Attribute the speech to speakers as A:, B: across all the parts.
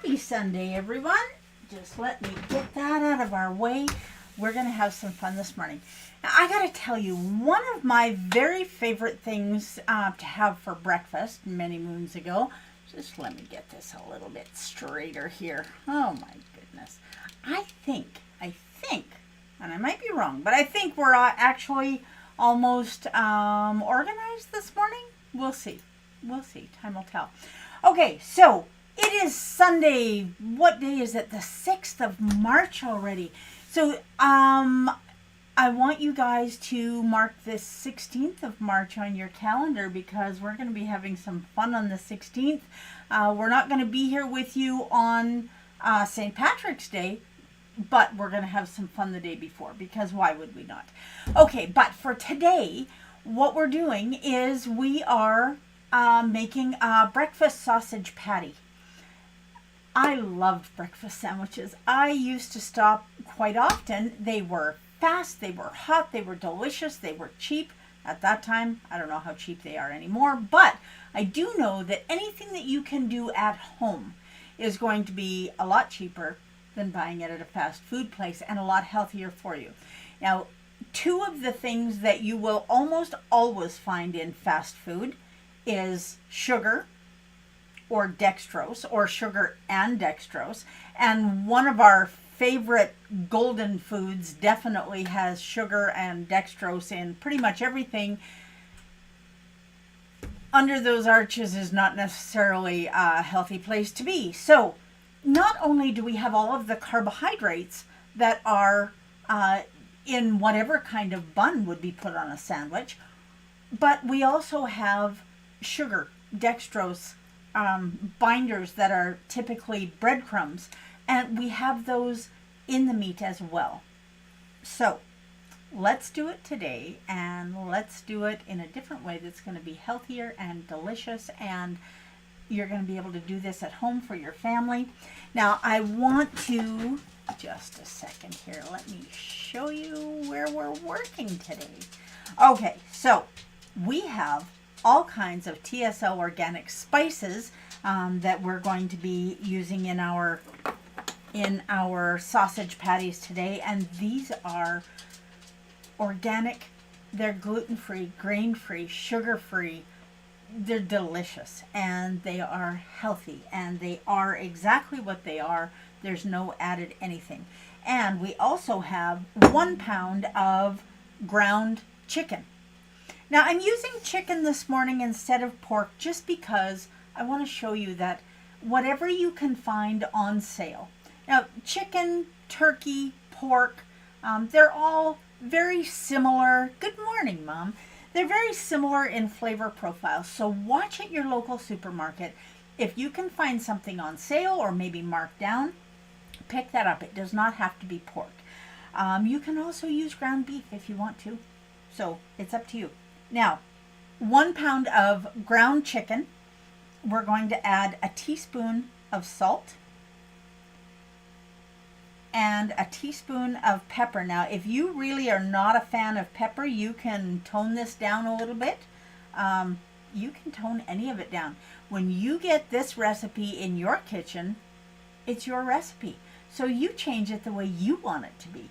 A: Happy Sunday, everyone. Just let me get that out of our way. We're going to have some fun this morning. Now, I got to tell you, one of my very favorite things to have for breakfast many moons ago, just let me get this a little bit straighter here. Oh my goodness. I think, and I might be wrong, but I think we're actually almost organized this morning. We'll see. Time will tell. Okay, so it is Sunday. What day is it? The 6th of March already. So I want you guys to mark this 16th of March on your calendar because we're going to be having some fun on the 16th. We're not going to be here with you on St. Patrick's Day, but we're going to have some fun the day before because why would we not? Okay, but for today, what we're doing is we are making a breakfast sausage patty. I loved breakfast sandwiches. I used to stop quite often. They were fast, they were hot, they were delicious, they were cheap. At that time, I don't know how cheap they are anymore, but I do know that anything that you can do at home is going to be a lot cheaper than buying it at a fast food place and a lot healthier for you. Now, two of the things that you will almost always find in fast food is sugar or dextrose, or sugar and dextrose. And one of our favorite golden foods definitely has sugar and dextrose in pretty much everything. Under those arches is not necessarily a healthy place to be. So not only do we have all of the carbohydrates that are in whatever kind of bun would be put on a sandwich, but we also have sugar, dextrose, binders that are typically breadcrumbs, and we have those in the meat as well. So let's do it today, and let's do it in a different way that's going to be healthier and delicious, and you're going to be able to do this at home for your family. Now I want to, just a second here, let me show you where we're working today. Okay, so we have all kinds of TSL organic spices that we're going to be using in our sausage patties today, and these are organic. They're gluten-free, grain-free, sugar-free. They're delicious, and they are healthy, and they are exactly what they are. There's no added anything. And we also have 1 pound of ground chicken. Now, I'm using chicken this morning instead of pork just because I want to show you that whatever you can find on sale. Now, chicken, turkey, pork, they're all very similar. Good morning, Mom. They're very similar in flavor profile. So watch at your local supermarket. If you can find something on sale or maybe marked down, pick that up. It does not have to be pork. You can also use ground beef if you want to. So it's up to you. Now, 1 pound of ground chicken, we're going to add a teaspoon of salt and a teaspoon of pepper. Now, if you really are not a fan of pepper, you can tone this down a little bit. You can tone any of it down. When you get this recipe in your kitchen, it's your recipe. So you change it the way you want it to be.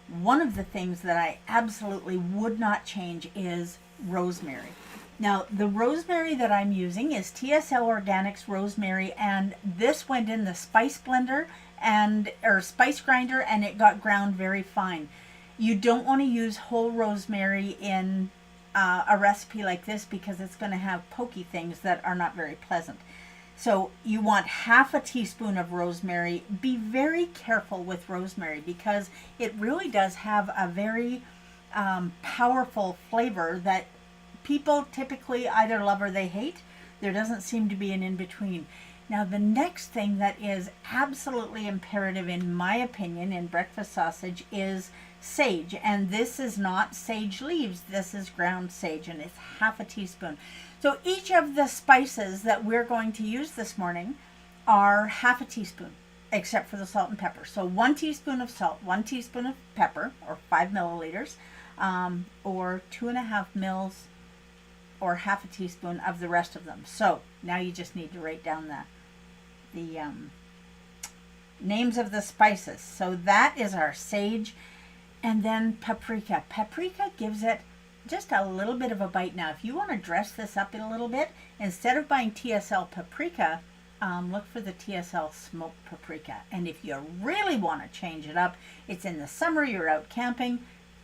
A: One of the things that I absolutely would not change is rosemary. Now, the rosemary that I'm using is TSL Organics rosemary, and this went in the spice blender or spice grinder, and it got ground very fine. You don't want to use whole rosemary in a recipe like this because it's going to have pokey things that are not very pleasant. So you want half a teaspoon of rosemary. Be very careful with rosemary because it really does have a very powerful flavor that people typically either love or they hate. There doesn't seem to be an in-between. Now, the next thing that is absolutely imperative, in my opinion, in breakfast sausage is sage. And this is not sage leaves. This is ground sage, and it's half a teaspoon. So each of the spices that we're going to use this morning are half a teaspoon, except for the salt and pepper. So 1 teaspoon of salt, 1 teaspoon of pepper, or 5 milliliters, or 2.5 mils, or half a teaspoon of the rest of them. So now you just need to write down the names of the spices. So that is our sage. And then paprika. Paprika gives it just a little bit of a bite. Now, if you want to dress this up in a little bit, instead of buying TSL paprika, look for the TSL smoked paprika. And if you really want to change it up, it's in the summer, you're out camping,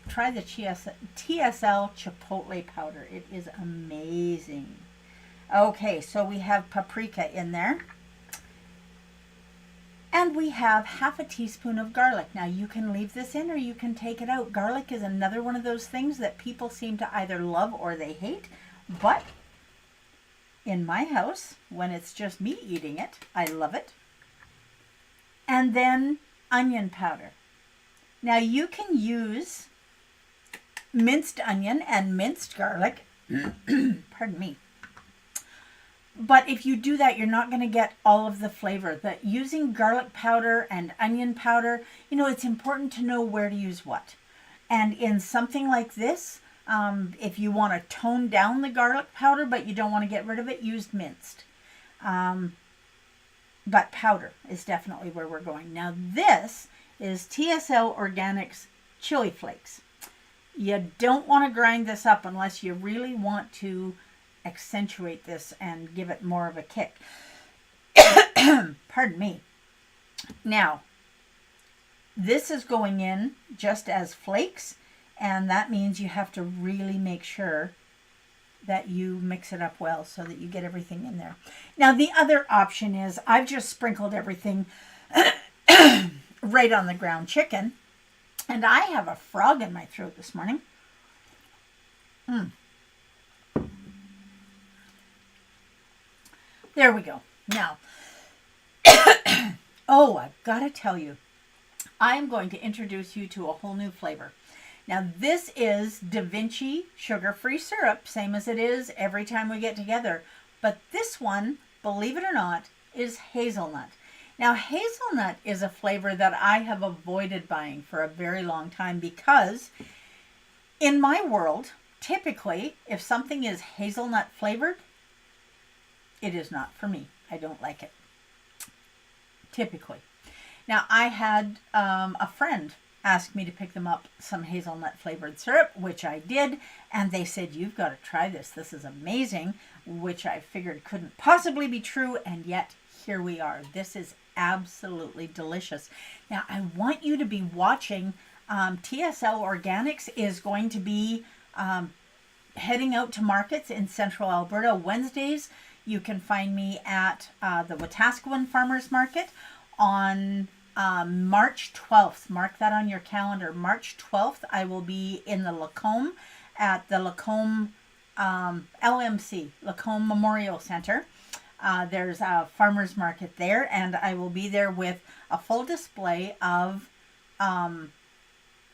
A: try the TSL chipotle powder. It is amazing. Okay, so we have paprika in there. And we have half a teaspoon of garlic. Now you can leave this in or you can take it out. Garlic is another one of those things that people seem to either love or they hate. But in my house, when it's just me eating it, I love it. And then onion powder. Now you can use minced onion and minced garlic. Pardon me. But if you do that, you're not going to get all of the flavor. That using garlic powder and onion powder, you know, it's important to know where to use what. And in something like this, if you want to tone down the garlic powder, but you don't want to get rid of it, use minced. But powder is definitely where we're going. Now this is TSL Organics chili flakes. You don't want to grind this up unless you really want to accentuate this and give it more of a kick. Pardon me. Now, this is going in just as flakes, and that means you have to really make sure that you mix it up well so that you get everything in there. Now, the other option is I've just sprinkled everything right on the ground chicken, and I have a frog in my throat this morning. There we go. Now, oh, I've got to tell you, I am going to introduce you to a whole new flavor. Now, this is Da Vinci sugar-free syrup, same as it is every time we get together. But this one, believe it or not, is hazelnut. Now, hazelnut is a flavor that I have avoided buying for a very long time because in my world, typically, if something is hazelnut flavored, it is not for me. I don't like it. Typically. Now, I had a friend ask me to pick them up some hazelnut flavored syrup, which I did. And they said, you've got to try this. This is amazing, which I figured couldn't possibly be true. And yet, here we are. This is absolutely delicious. Now, I want you to be watching. TSL Organics is going to be heading out to markets in central Alberta Wednesdays. You can find me at the Wetaskiwin Farmers Market on March 12th. Mark that on your calendar. March 12th, I will be in the Lacombe at the Lacombe LMC, Lacombe Memorial Center. There's a farmers market there, and I will be there with a full display of Da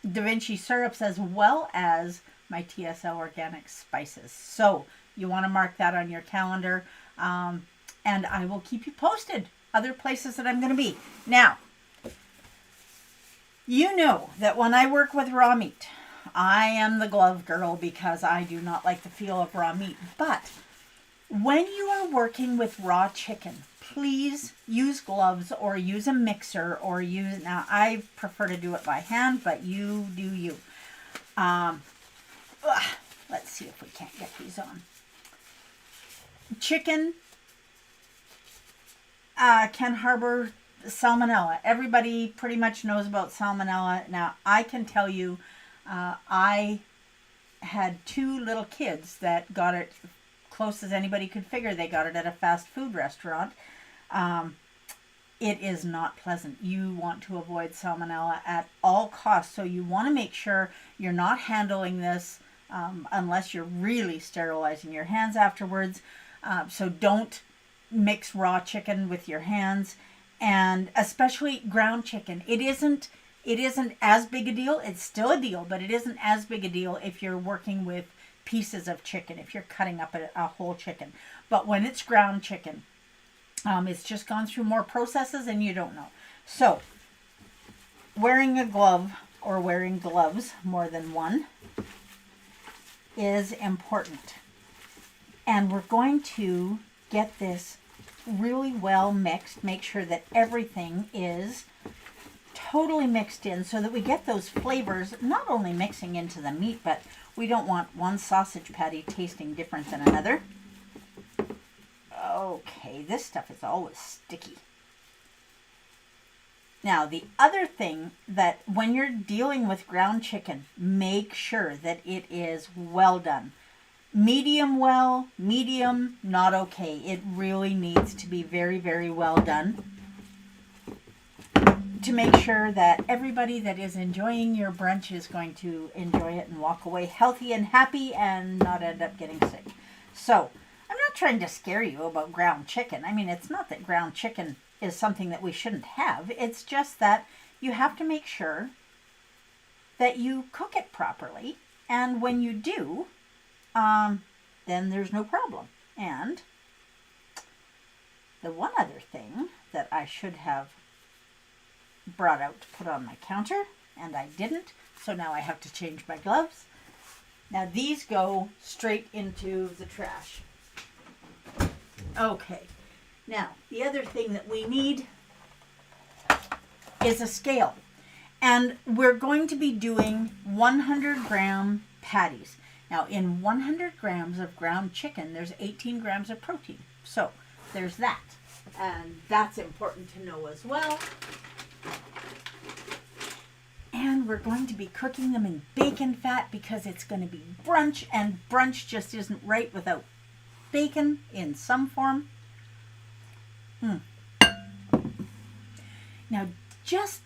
A: Vinci syrups as well as my TSL Organic spices. So you want to mark that on your calendar, and I will keep you posted. Other places that I'm going to be. Now, you know that when I work with raw meat, I am the glove girl because I do not like the feel of raw meat. But when you are working with raw chicken, please use gloves or use a mixer or use, now I prefer to do it by hand, but you do you. Let's see if we can't get these on. Chicken can harbor salmonella. Everybody pretty much knows about salmonella. Now, I can tell you, I had 2 little kids that got it close as anybody could figure. They got it at a fast food restaurant. It is not pleasant. You want to avoid salmonella at all costs. So you want to make sure you're not handling this unless you're really sterilizing your hands afterwards. So don't mix raw chicken with your hands, and especially ground chicken. It isn't as big a deal. It's still a deal, but it isn't as big a deal if you're working with pieces of chicken, if you're cutting up a whole chicken. But when it's ground chicken, it's just gone through more processes and you don't know. So wearing a glove or wearing gloves, more than one, is important. And we're going to get this really well mixed. Make sure that everything is totally mixed in so that we get those flavors not only mixing into the meat, but we don't want one sausage patty tasting different than another. Okay, this stuff is always sticky. Now, the other thing that when you're dealing with ground chicken, make sure that it is well done. Medium well, medium, not okay. It really needs to be very, very well done to make sure that everybody that is enjoying your brunch is going to enjoy it and walk away healthy and happy and not end up getting sick. So, I'm not trying to scare you about ground chicken. I mean, it's not that ground chicken is something that we shouldn't have. It's just that you have to make sure that you cook it properly. And when you do, then there's no problem. And the one other thing that I should have brought out to put on my counter, and I didn't, so now I have to change my gloves. Now these go straight into the trash. Okay. Now, the other thing that we need is a scale. And we're going to be doing 100-gram patties. Now, in 100 grams of ground chicken, there's 18 grams of protein. So, there's that. And that's important to know as well. And we're going to be cooking them in bacon fat because it's going to be brunch. And brunch just isn't right without bacon in some form. Now, just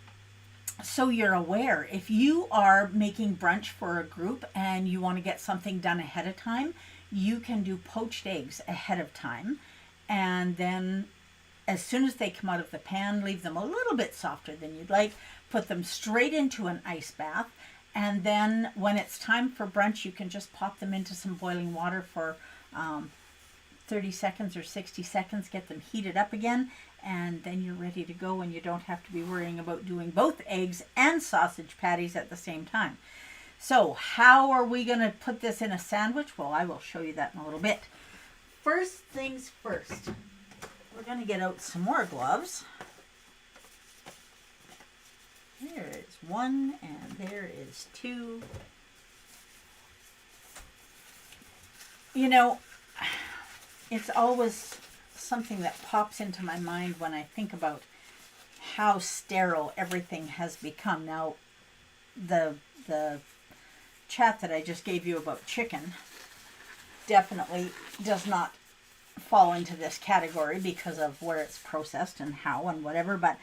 A: so you're aware, if you are making brunch for a group and you want to get something done ahead of time, you can do poached eggs ahead of time. And then as soon as they come out of the pan, leave them a little bit softer than you'd like, put them straight into an ice bath. And then when it's time for brunch, you can just pop them into some boiling water for 30 seconds or 60 seconds, get them heated up again, and then you're ready to go and you don't have to be worrying about doing both eggs and sausage patties at the same time. So how are we going to put this in a sandwich? Well, I will show you that in a little bit. First things first, we're going to get out some more gloves. There is one and there is two. You know, it's always something that pops into my mind when I think about how sterile everything has become. Now, the chat that I just gave you about chicken definitely does not fall into this category because of where it's processed and how and whatever. But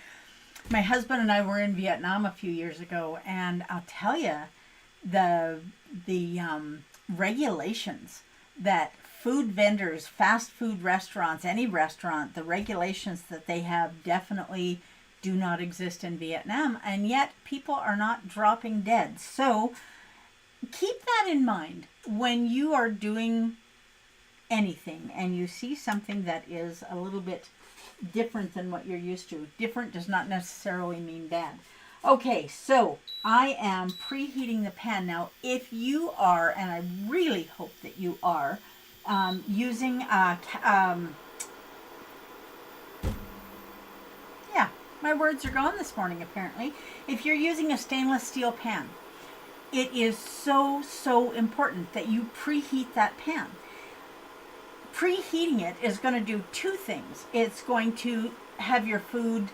A: my husband and I were in Vietnam a few years ago, and I'll tell you, the regulations that food vendors, fast food restaurants, any restaurant, the regulations that they have definitely do not exist in Vietnam, and yet people are not dropping dead. So keep that in mind when you are doing anything and you see something that is a little bit different than what you're used to. Different does not necessarily mean bad. Okay, so I am preheating the pan. Now, if you are, and I really hope that you are, using my words are gone this morning apparently. If you're using a stainless steel pan, it is so important that you preheat that pan. Preheating it is going to do two things. It's going to have your food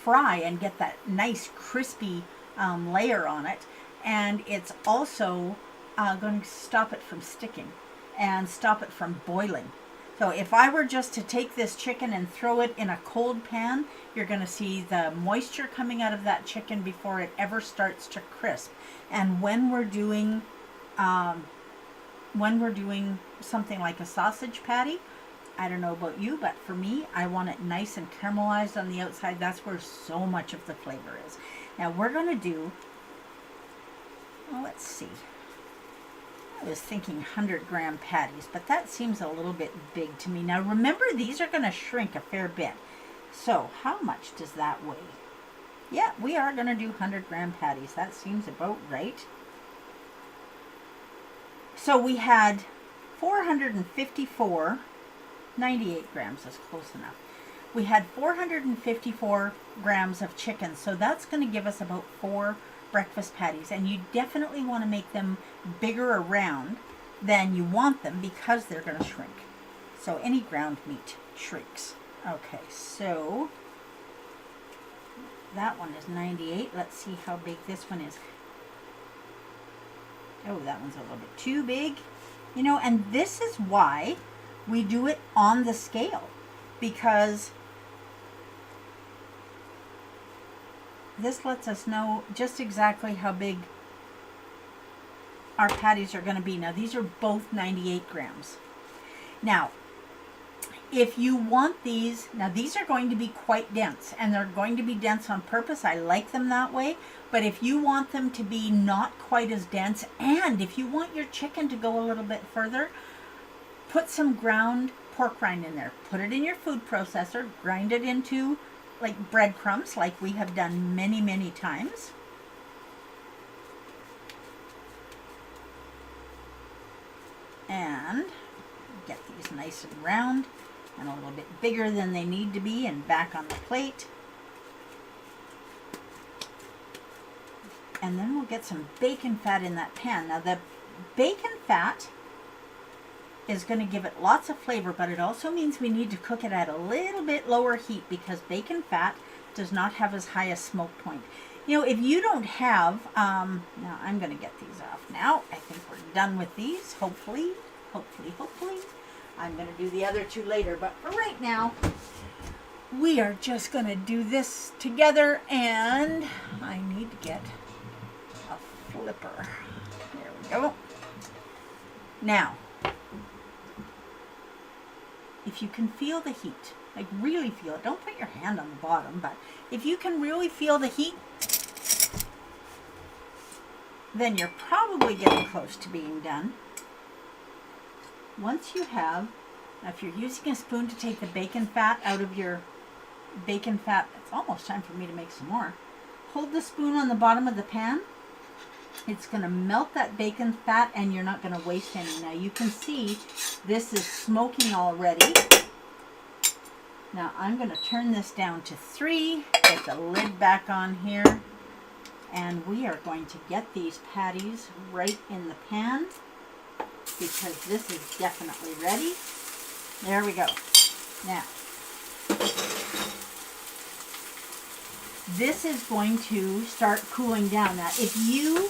A: fry and get that nice crispy layer on it, and it's also going to stop it from sticking and stop it from boiling. So if I were just to take this chicken and throw it in a cold pan, you're going to see the moisture coming out of that chicken before it ever starts to crisp. And when we're doing something like a sausage patty, I don't know about you, but for me, I want it nice and caramelized on the outside. That's where so much of the flavor is. Now we're going to do, well, let's see. I was thinking 100-gram patties, but that seems a little bit big to me. Now remember, these are going to shrink a fair bit. So how much does that weigh? Yeah, we are going to do 100-gram patties. That seems about right. So we had 454, 98 grams is close enough. we had 454 grams of chicken. So that's going to give us about 4 breakfast patties. And you definitely want to make them bigger around than you want them because they're going to shrink. So any ground meat shrinks. Okay, so that one is 98. Let's see how big this one is. Oh, that one's a little bit too big. You know, and this is why we do it on the scale, because this lets us know just exactly how big our patties are going to be. Now, these are both 98 grams. Now, if you want these, now these are going to be quite dense, and they're going to be dense on purpose. I like them that way. But if you want them to be not quite as dense, and if you want your chicken to go a little bit further, put some ground pork rind in there. Put it in your food processor, grind it into like breadcrumbs, like we have done many, many times. And get these nice and round and a little bit bigger than they need to be, and back on the plate. And then we'll get some bacon fat in that pan. Now the bacon fat is going to give it lots of flavor, but it also means we need to cook it at a little bit lower heat because bacon fat does not have as high a smoke point. You know, if you don't have, now I'm going to get these off now. I think we're done with these, hopefully. I'm going to do the other two later, but for right now, we are just going to do this together, and I need to get a flipper. There we go. Now, if you can feel the heat, like really feel it, don't put your hand on the bottom, but if you can really feel the heat, then you're probably getting close to being done. Once you have, now if you're using a spoon to take the bacon fat out of your bacon fat, it's almost time for me to make some more. Hold the spoon on the bottom of the pan. It's going to melt that bacon fat, and you're not going to waste any. Now you can see this is smoking already. Now I'm going to turn this down to 3, get the lid back on here, and we are going to get these patties right in the pan because this is definitely ready. There we go. Now, this is going to start cooling down. Now, if you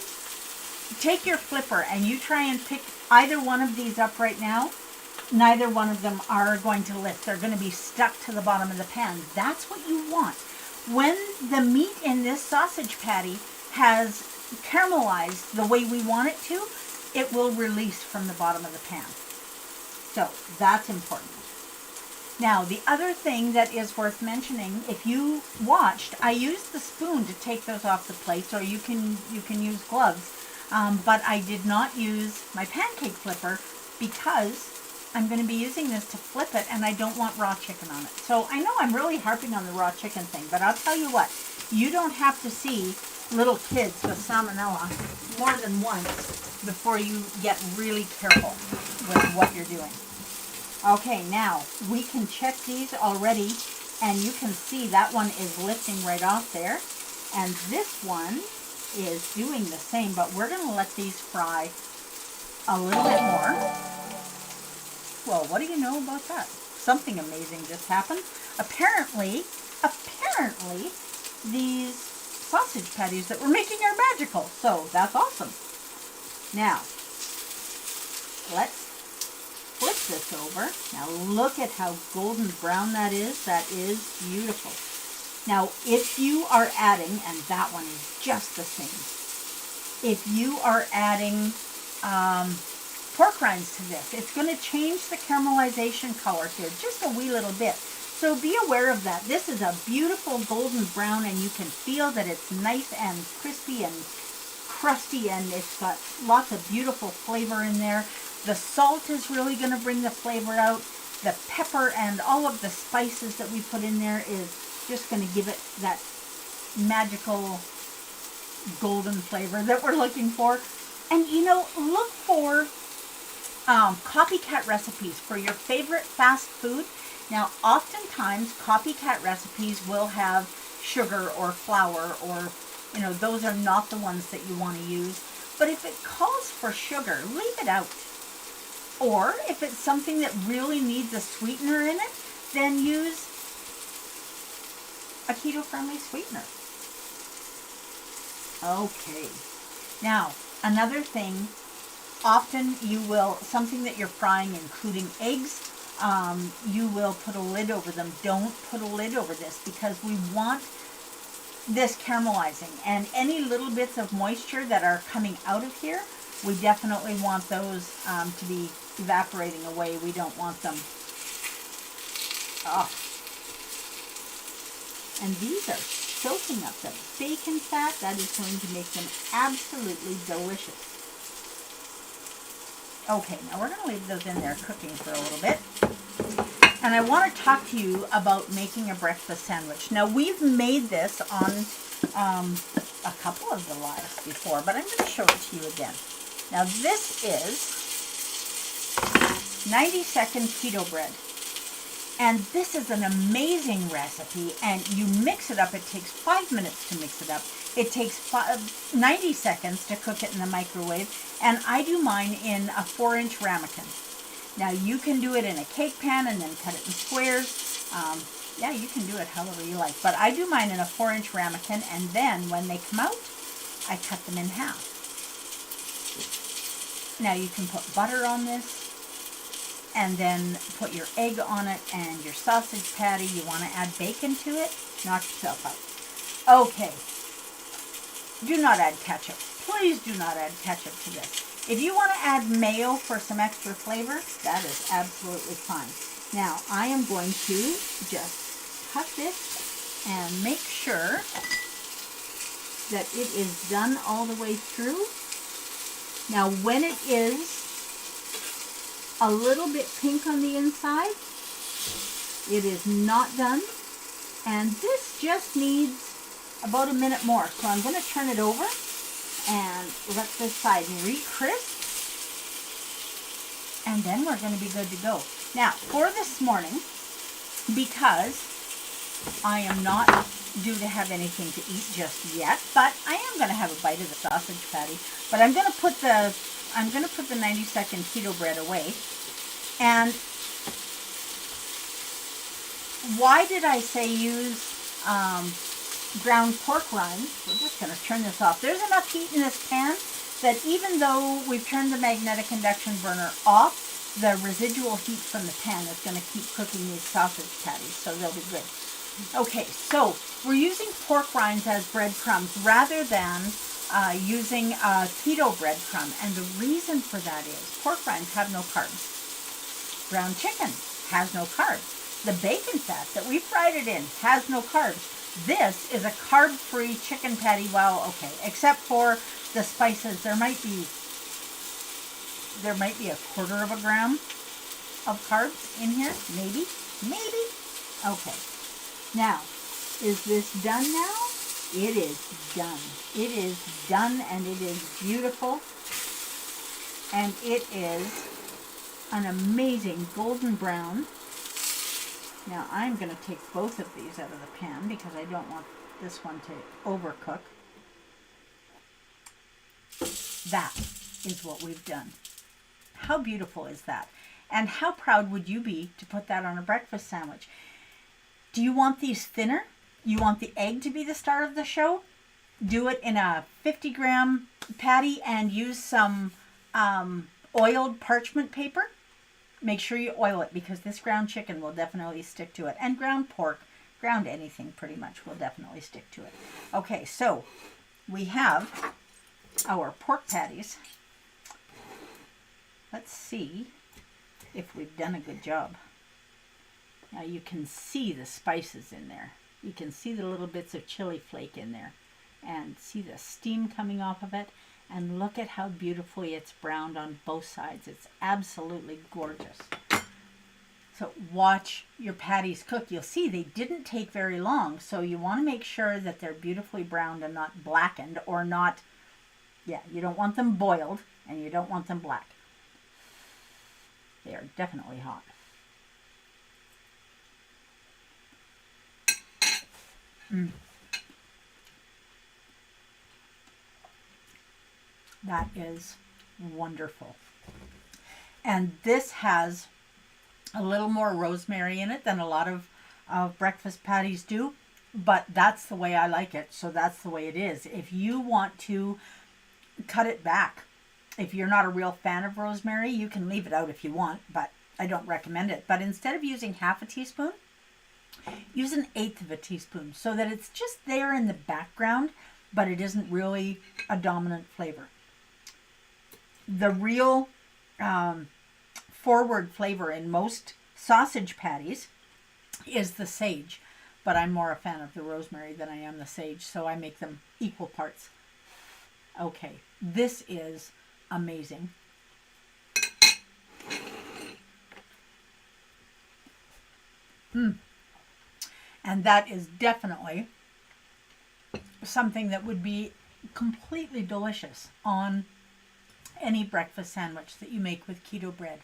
A: take your flipper and you try and pick either one of these up right now, neither one of them are going to lift. They're going to be stuck to the bottom of the pan. That's what you want. When the meat in this sausage patty has caramelized the way we want it to, it will release from the bottom of the pan. So that's important. Now, the other thing that is worth mentioning, if you watched, I used the spoon to take those off the plate, or you can use gloves, but I did not use my pancake flipper because I'm going to be using this to flip it, and I don't want raw chicken on it. So I know I'm really harping on the raw chicken thing, but I'll tell you what, you don't have to see little kids with salmonella more than once before you get really careful with what you're doing. Okay, now we can check these already, and you can see that one is lifting right off there, and this one is doing the same, but we're going to let these fry a little bit more. Well, what do you know about that? Something amazing just happened. Apparently, these sausage patties that we're making are magical, so that's awesome. Now, let's flip this over. Now look at how golden brown that is. That is beautiful. Now, if you are adding, and that one is just the same, if you are adding pork rinds to this, it's going to change the caramelization color here just a wee little bit. So be aware of that. This is a beautiful golden brown, and you can feel that it's nice and crispy and crusty, and it's got lots of beautiful flavor in there. The salt is really going to bring the flavor out. The pepper and all of the spices that we put in there is just going to give it that magical golden flavor that we're looking for. And you know, look for copycat recipes for your favorite fast food. Now, oftentimes copycat recipes will have sugar or flour, or those are not the ones that you want to use. But if it calls for sugar, leave it out. Or if it's something that really needs a sweetener in it, then use a keto-friendly sweetener. Okay. Now, another thing, often something that you're frying, including eggs, you will put a lid over them. Don't put a lid over this, because we want this caramelizing, and any little bits of moisture that are coming out of here, we definitely want those to be evaporating away. We don't want them. Oh. And these are soaking up the bacon fat. That is going to make them absolutely delicious. Okay, now we're going to leave those in there cooking for a little bit. And I want to talk to you about making a breakfast sandwich. Now, we've made this on a couple of the lives before, but I'm going to show it to you again. Now, this is 90-second keto bread. And this is an amazing recipe, and you mix it up. It takes 5 minutes to mix it up. It takes 90 seconds to cook it in the microwave, and I do mine in a 4-inch ramekin. Now, you can do it in a cake pan and then cut it in squares. Yeah, you can do it however you like, but I do mine in a 4-inch ramekin, and then when they come out, I cut them in half. Now, you can put butter on this, and then put your egg on it and your sausage patty. You want to add bacon to it, knock yourself out. Okay. Do not add ketchup. Please do not add ketchup to this. If you want to add mayo for some extra flavor, that is absolutely fine. Now, I am going to just cut this and make sure that it is done all the way through. Now, when it is a little bit pink on the inside, it is not done. And this just needs about a minute more. So I'm going to turn it over and let this side re-crisp. And then we're going to be good to go. Now, for this morning, because I am not due to have anything to eat just yet, but I am going to have a bite of the sausage patty. But I'm going to put the 90-second keto bread away. And why did I say use ground pork rinds? We're just going to turn this off. There's enough heat in this pan that even though we've turned the magnetic induction burner off, the residual heat from the pan is going to keep cooking these sausage patties, so they'll be good. Okay, so we're using pork rinds as breadcrumbs rather than using a keto breadcrumb, and the reason for that is pork rinds have no carbs. Ground chicken has no carbs. The bacon fat that we fried it in has no carbs. This is a carb-free chicken patty. Well, okay, except for the spices, there might be a quarter of a gram of carbs in here, maybe. Okay. Now, is this done now? It is done. It is done, and it is beautiful. And it is an amazing golden brown. Now, I'm going to take both of these out of the pan because I don't want this one to overcook. That is what we've done. How beautiful is that? And how proud would you be to put that on a breakfast sandwich? Do you want these thinner? You want the egg to be the star of the show? Do it in a 50-gram patty and use some oiled parchment paper. Make sure you oil it because this ground chicken will definitely stick to it. And ground pork, ground anything pretty much will definitely stick to it. Okay, so we have our pork patties. Let's see if we've done a good job. Now you can see the spices in there. You can see the little bits of chili flake in there. And see the steam coming off of it. And look at how beautifully it's browned on both sides. It's absolutely gorgeous. So watch your patties cook. You'll see they didn't take very long. So you want to make sure that they're beautifully browned and not blackened or not, you don't want them boiled and you don't want them black. They are definitely hot. Mm, that is wonderful. And this has a little more rosemary in it than a lot of breakfast patties do, but that's the way I like it. So that's the way it is. If you want to cut it back, if you're not a real fan of rosemary, you can leave it out if you want, but I don't recommend it. But instead of using half a teaspoon, use an eighth of a teaspoon so that it's just there in the background, but it isn't really a dominant flavor. The real forward flavor in most sausage patties is the sage, but I'm more a fan of the rosemary than I am the sage, so I make them equal parts. Okay, this is amazing. And that is definitely something that would be completely delicious on any breakfast sandwich that you make with keto bread.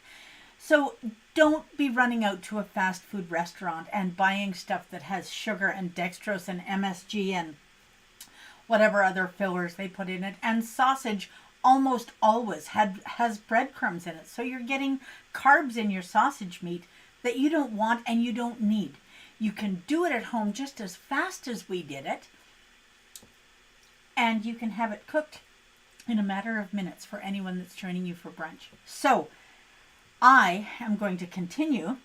A: So don't be running out to a fast food restaurant and buying stuff that has sugar and dextrose and MSG and whatever other fillers they put in it. And sausage almost always has breadcrumbs in it. So you're getting carbs in your sausage meat that you don't want and you don't need. You can do it at home just as fast as we did it. And you can have it cooked in a matter of minutes for anyone that's joining you for brunch. So I am going to continue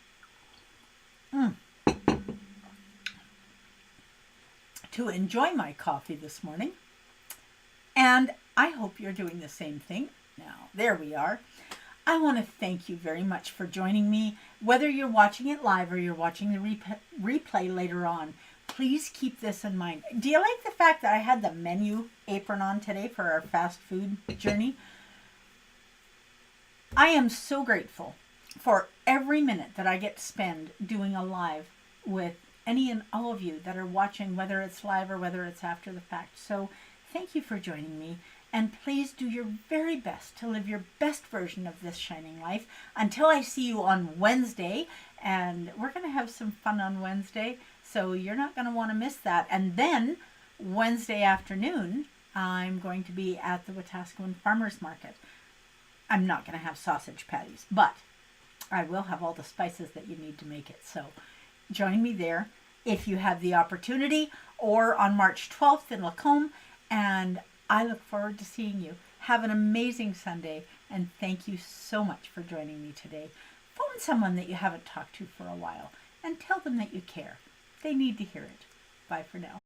A: to enjoy my coffee this morning. And I hope you're doing the same thing. Now, there we are. I want to thank you very much for joining me. Whether you're watching it live or you're watching the replay later on, please keep this in mind. Do you like the fact that I had the menu apron on today for our fast food journey? I am so grateful for every minute that I get to spend doing a live with any and all of you that are watching, whether it's live or whether it's after the fact. So thank you for joining me. And please do your very best to live your best version of this shining life until I see you on Wednesday. And we're going to have some fun on Wednesday, so you're not going to want to miss that. And then Wednesday afternoon, I'm going to be at the Wetaskiwin Farmers Market. I'm not going to have sausage patties, but I will have all the spices that you need to make it. So join me there if you have the opportunity, or on March 12th in Lacombe, and I look forward to seeing you. Have an amazing Sunday, and thank you so much for joining me today. Phone someone that you haven't talked to for a while and tell them that you care. They need to hear it. Bye for now.